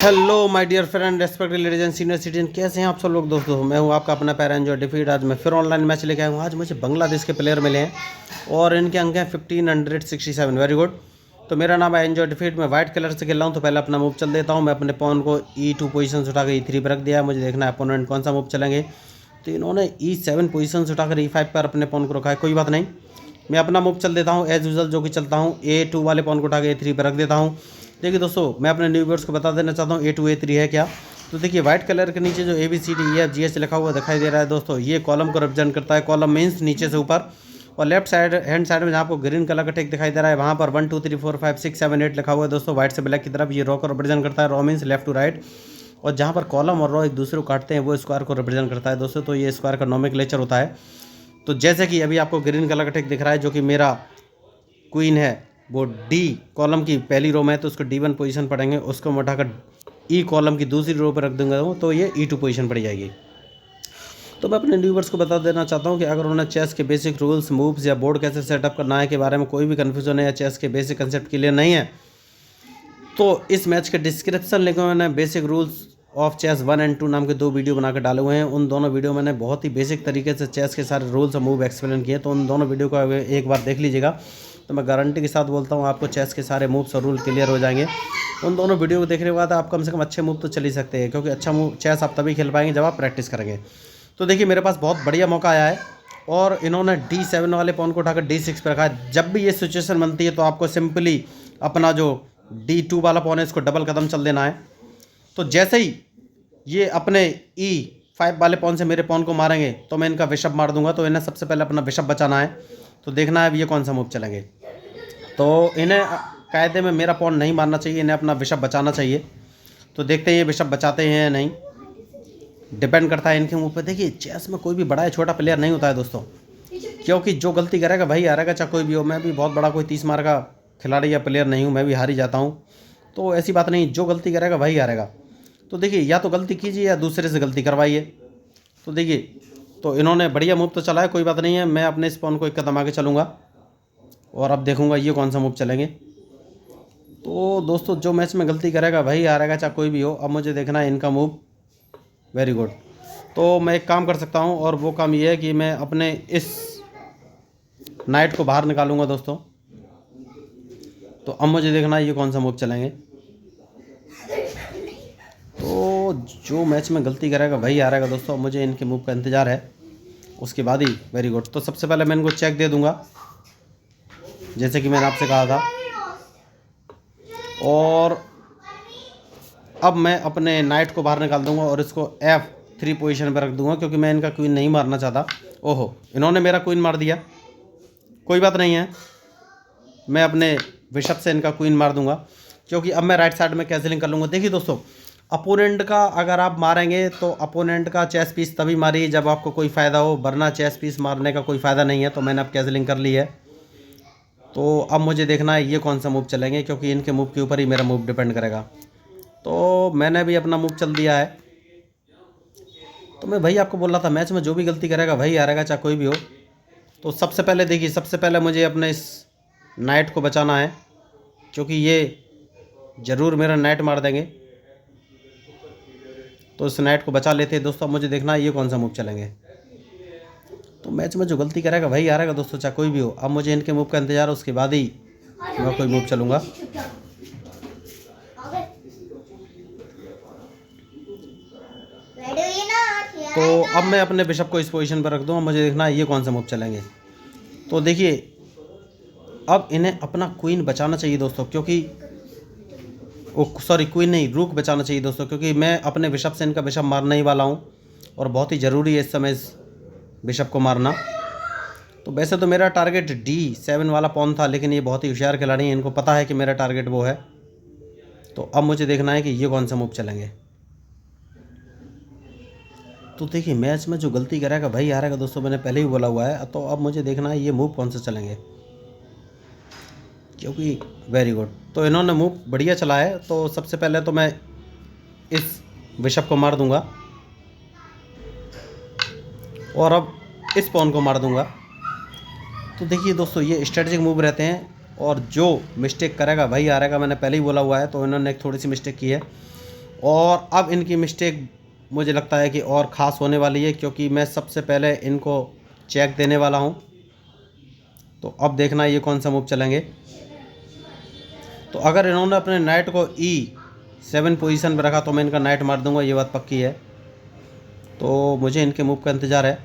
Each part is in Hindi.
Hello my dear friend, respected ladies and senior citizen, कैसे हैं आप सब लोग दोस्तों। मैं हूं आपका अपना पैर एंजॉय डिफीट। आज मैं फिर ऑनलाइन मैच लेके आया हूं। आज मुझे बांग्लादेश के प्लेयर मिले हैं और इनके अंक हैं 1567। Very good. तो मेरा नाम है एंजॉय डिफीट। मैं वाइट कलर से खेल रहा हूं। तो पहले अपना मूव चल देता हूं। मैं अपने पॉन को E2 पोजीशन से उठाकर E3 पर रख दिया। मुझे देखना है अपोनेंट कौन सा मूव चलेंगे। तो इन्होंने E7 पोजीशन से उठाकर E5 पर अपने पॉन को रखा है। कोई बात नहीं, मैं अपना मूव चल देता हूँ एज यूजल जो कि चलता हूँ। A2 वाले पॉन को उठा के A3 पर रख देता हूँ। देखिए दोस्तों, मैं अपने न्यू व्यूअर्स को बता देना चाहता हूँ A2 A3 है क्या। तो देखिए वाइट कलर के नीचे जो ABCDEFGH लिखा हुआ दिखाई दे रहा है दोस्तों, ये कॉलम को रिप्रेजेंट करता है। कॉलम मीन्स नीचे से ऊपर, और लेफ्ट साइड हैंड साइड में जहाँ आपको ग्रीन कलर का टेक दिखाई दे रहा है वहाँ पर 1 2 3 4 5 6 7 8 लिखा हुआ है दोस्तों। व्हाइट से ब्लैक की तरफ ये रॉ को रिप्रेजेंट करता है। Row means left to right, और जहाँ पर कॉलम और रॉ एक दूसरे को काटते हैं वो स्क्वायर को रिप्रेजेंट करता है दोस्तों। तो ये स्क्वायर का नोमेनक्लेचर होता है। तो जैसे कि अभी आपको ग्रीन कलर का टेक दिख रहा है जो कि मेरा क्वीन है, वो डी कॉलम की पहली रो में है तो उसको D1 पोजीशन पड़ेंगे। उसको मैं उठाकर E कॉलम की दूसरी रो पर रख दूंगा तो ये E2 पोजीशन पड़ जाएगी। तो मैं अपने व्यूअर्स को बता देना चाहता हूँ कि अगर उन्हें चेस के बेसिक रूल्स, मूव्स या बोर्ड कैसे सेटअप करना है के बारे में कोई भी कन्फ्यूजन है या चेस के बेसिक कंसेप्ट क्लियर नहीं है, तो इस मैच के डिस्क्रिप्शन लिंक में मैंने बेसिक रूल्स ऑफ चेस 1 और 2 नाम के 2 वीडियो बनाकर डाले हुए हैं। उन दोनों वीडियो मैंने बहुत ही बेसिक तरीके से चेस के सारे रूल्स और मूव एक्सप्लेन किए। तो उन दोनों वीडियो को एक बार देख लीजिएगा। तो मैं गारंटी के साथ बोलता हूँ आपको चेस के सारे मूव्स और रूल क्लियर हो जाएंगे। उन दोनों वीडियो को देखने के बाद आप कम से कम अच्छे मूव तो चल ही सकते हैं, क्योंकि अच्छा मूव चेस आप तभी खेल पाएंगे जब आप प्रैक्टिस करेंगे। तो देखिए मेरे पास बहुत बढ़िया मौका आया है और इन्होंने D7 वाले पॉन को उठाकर D6 पर रखा है। जब भी ये सिचुएशन बनती है तो आपको सिंपली अपना जो D2 वाला पॉन है इसको डबल कदम चल देना है। तो जैसे ही ये अपने E5 वाले पॉन से मेरे पॉन को मारेंगे तो मैं इनका बिशप मार दूंगा। तो इन्हें सबसे पहले अपना बिशप बचाना है। तो देखना है अब ये कौन सा मूव चलेंगे। तो इन्हें कायदे में मेरा पॉन नहीं मारना चाहिए, इन्हें अपना बिशप बचाना चाहिए। तो देखते हैं ये बिशप बचाते हैं या नहीं, डिपेंड करता है इनके मूव पे। देखिए चेस में कोई भी बड़ा या छोटा प्लेयर नहीं होता है दोस्तों, क्योंकि जो गलती करेगा वही हारेगा, चाहे कोई भी हो। मैं भी बहुत बड़ा कोई 30 मार का खिलाड़ी या प्लेयर नहीं हूँ, मैं भी हार ही जाता हूँ। तो ऐसी बात नहीं, जो गलती करेगा वही हारेगा। तो देखिए या तो गलती कीजिए या दूसरे से गलती करवाइए। तो देखिए, तो इन्होंने बढ़िया मूव तो चला है, कोई बात नहीं है। मैं अपने इस पॉन को एक कदम आगे चलूँगा और अब देखूँगा ये कौन सा मूव चलेंगे। तो दोस्तों जो मैच में गलती करेगा वही हारेगा, चाहे कोई भी हो। अब मुझे देखना है इनका मूव। Very good. तो मैं एक काम कर सकता हूँ और वो काम ये है कि मैं अपने इस नाइट को बाहर निकालूंगा दोस्तों। तो अब मुझे देखना है ये कौन सा मूव चलेंगे। तो जो मैच में गलती करेगा वही हारेगा दोस्तों। अब मुझे इनके मूव का इंतज़ार है, उसके बाद ही। Very good. तो सबसे पहले मैं इनको चेक दे दूंगा जैसे कि मैंने आपसे कहा था, और अब मैं अपने नाइट को बाहर निकाल दूंगा और इसको F3 पोजीशन पर रख दूंगा, क्योंकि मैं इनका क्वीन नहीं मारना चाहता। ओहो, इन्होंने मेरा क्वीन मार दिया। कोई बात नहीं है, मैं अपने बिशप से इनका क्वीन मार दूंगा, क्योंकि अब मैं राइट साइड में कैंसिलिंग कर लूँगा। देखिए दोस्तों, अपोनेंट का अगर आप मारेंगे तो अपोनेंट का चेस पीस तभी मारिए जब आपको कोई फ़ायदा हो, वरना चेस पीस मारने का कोई फ़ायदा नहीं है। तो मैंने अब कैंसिलिंग कर ली है। तो अब मुझे देखना है ये कौन सा मूव चलेंगे, क्योंकि इनके मूव के ऊपर ही मेरा मूव डिपेंड करेगा। तो मैंने भी अपना मूव चल दिया है। तो मैं भाई आपको बोल रहा था, मैच में जो भी गलती करेगा वही हारेगा, चाहे कोई भी हो। तो सबसे पहले देखिए, सबसे पहले मुझे अपने इस नाइट को बचाना है, क्योंकि ये ज़रूर मेरा नाइट मार देंगे। तो इस नाइट को बचा लेते हैं दोस्तों। अब मुझे देखना है ये कौन सा मूव चलेंगे। तो मैच में जो गलती करेगा वही हारेगा दोस्तों, चाहे कोई भी हो। अब मुझे इनके मूव का इंतज़ार है, उसके बाद ही मैं कोई मूव चलूँगा। तो अब मैं अपने बिशप को इस पोजीशन पर रख दूँ। मुझे देखना है ये कौन सा मूव चलेंगे। तो देखिए अब इन्हें अपना क्वीन बचाना चाहिए दोस्तों, क्योंकि सॉरी क्वीन नहीं, रूक बचाना चाहिए दोस्तों, क्योंकि मैं अपने बिशप से इनका बिशप मारने ही वाला हूँ और बहुत ही ज़रूरी है इस समय इस बिशप को मारना। तो वैसे तो मेरा टारगेट D7 वाला पॉन था, लेकिन ये बहुत ही होशियार खिलाड़ी हैं, इनको पता है कि मेरा टारगेट वो है। तो अब मुझे देखना है कि ये कौन सा मूव चलेंगे। तो देखिए मैच में जो गलती करेगा वही हारेगा दोस्तों, मैंने पहले ही बोला हुआ है। तो अब मुझे देखना है ये मूव कौन से चलेंगे, क्योंकि वेरी गुड। तो इन्होंने मूव बढ़िया चला है। तो सबसे पहले तो मैं इस बिशप को मार दूंगा और अब इस पॉन को मार दूंगा। तो देखिए दोस्तों, ये स्ट्रेटजिक मूव रहते हैं और जो मिस्टेक करेगा वही हारेगा, मैंने पहले ही बोला हुआ है। तो इन्होंने एक थोड़ी सी मिस्टेक की है और अब इनकी मिस्टेक मुझे लगता है कि और ख़ास होने वाली है, क्योंकि मैं सबसे पहले इनको चेक देने वाला हूँ। तो अब देखना ये कौन सा मूव चलेंगे। तो अगर इन्होंने अपने नाइट को E7 पोजीशन पर रखा तो मैं इनका नाइट मार दूंगा, ये बात पक्की है। तो मुझे इनके मूव का इंतज़ार है।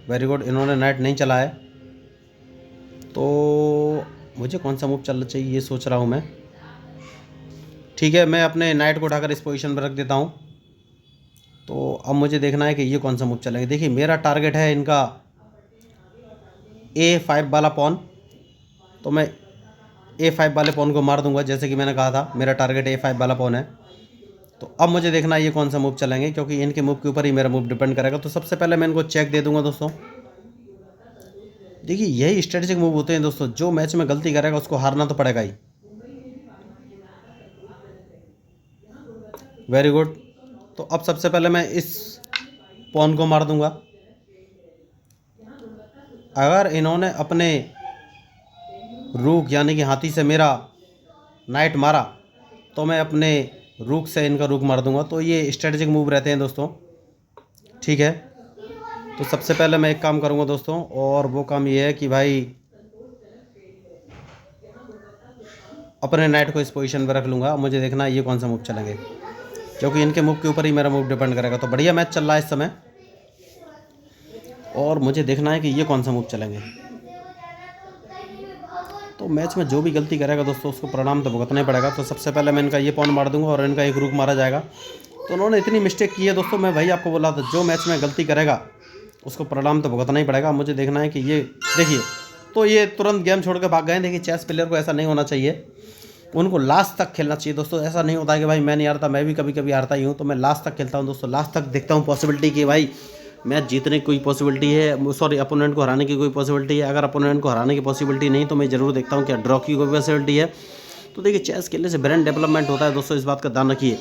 वेरी गुड, इन्होंने नाइट नहीं चला है, तो मुझे कौन सा मूव चलना चाहिए ये सोच रहा हूँ मैं। ठीक है, मैं अपने नाइट को उठाकर इस पोजीशन पर रख देता हूँ। तो अब मुझे देखना है कि ये कौन सा मूव चलेंगे। देखिए मेरा टारगेट है इनका A5 वाला पॉन, तो मैं A5 वाले पॉन को मार दूंगा, जैसे कि मैंने कहा था मेरा टारगेट A5 वाला पॉन है। तो अब मुझे देखना है ये कौन सा मूव चलेंगे, क्योंकि इनके मूव के ऊपर ही मेरा मूव डिपेंड करेगा। तो सबसे पहले मैं इनको चेक दे दूंगा दोस्तों। देखिए यही स्ट्रेटेजिक मूव होते हैं दोस्तों, जो मैच में गलती करेगा उसको हारना तो पड़ेगा ही। वेरी गुड, तो अब सबसे पहले मैं इस पॉन को मार दूंगा। अगर इन्होंने अपने रूक यानी कि हाथी से मेरा नाइट मारा तो मैं अपने रूक से इनका रूक मार दूंगा। तो ये स्ट्रेटेजिक मूव रहते हैं दोस्तों, ठीक है। तो सबसे पहले मैं एक काम करूंगा दोस्तों, और वो काम ये है कि भाई अपने नाइट को इस पोजीशन पर रख लूँगा। मुझे देखना है ये कौन सा मूव चलेंगे, क्योंकि इनके मूव के ऊपर ही मेरा मूव डिपेंड करेगा। तो बढ़िया मैच चल रहा है इस समय, और मुझे देखना है कि ये कौन सा मूव चलेंगे। तो मैच में जो भी गलती करेगा दोस्तों उसको परिणाम तो भुगतना ही पड़ेगा। तो सबसे पहले मैं इनका ये पॉन मार दूंगा और इनका एक रूक मारा जाएगा। तो उन्होंने इतनी मिस्टेक की है दोस्तों, मैं भाई आपको बोला था जो मैच में गलती करेगा उसको परिणाम तो भुगतना ही पड़ेगा। मुझे देखना है कि ये देखिए, तो ये तुरंत गेम छोड़ के भाग गए। देखिए चेस प्लेयर को ऐसा नहीं होना चाहिए, उनको लास्ट तक खेलना चाहिए दोस्तों। ऐसा नहीं होता कि भाई मैं नहीं हारता, मैं भी कभी कभी हारता ही हूँ, तो मैं लास्ट तक खेलता हूँ दोस्तों। लास्ट तक देखता हूँ पॉसिबिलिटी कि भाई मैच जीतने की कोई पॉसिबिलिटी है, सॉरी अपोनेंट को हराने की कोई पॉसिबिलिटी है। अगर अपोनेंट को हराने की पॉसिबिलिटी नहीं तो मैं ज़रूर देखता हूँ क्या ड्रॉ की कोई पॉसिबिलिटी है। तो देखिए चेस खेलने से ब्रेन डेवलपमेंट होता है दोस्तों, इस बात का ध्यान रखिए।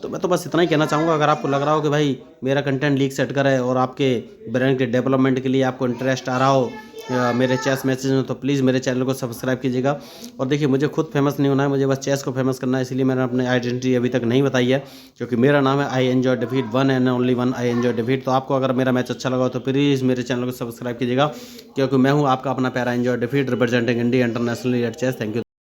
तो मैं तो बस इतना ही कहना चाहूँगा, अगर आपको लग रहा हो कि भाई मेरा कंटेंट लीक सेट करे और आपके ब्रेन के डेवलपमेंट के लिए आपको इंटरेस्ट आ रहा हो मेरे चेस मैचेज में, तो प्लीज़ मेरे चैनल को सब्सक्राइब कीजिएगा। और देखिए मुझे खुद फेमस नहीं होना है, मुझे बस चेस को फेमस करना है, इसलिए मैंने अपनी आइडेंटिटी अभी तक नहीं बताई है, क्योंकि मेरा नाम है I enjoy defeat, one and only one I enjoy defeat. तो आपको अगर मेरा मैच अच्छा लगा तो प्लीज़ मेरे चैनल को सब्सक्राइब कीजिएगा, क्योंकि मैं हूँ आपका अपना प्यारा enjoy defeat, representing India internationally at chess. Thank you.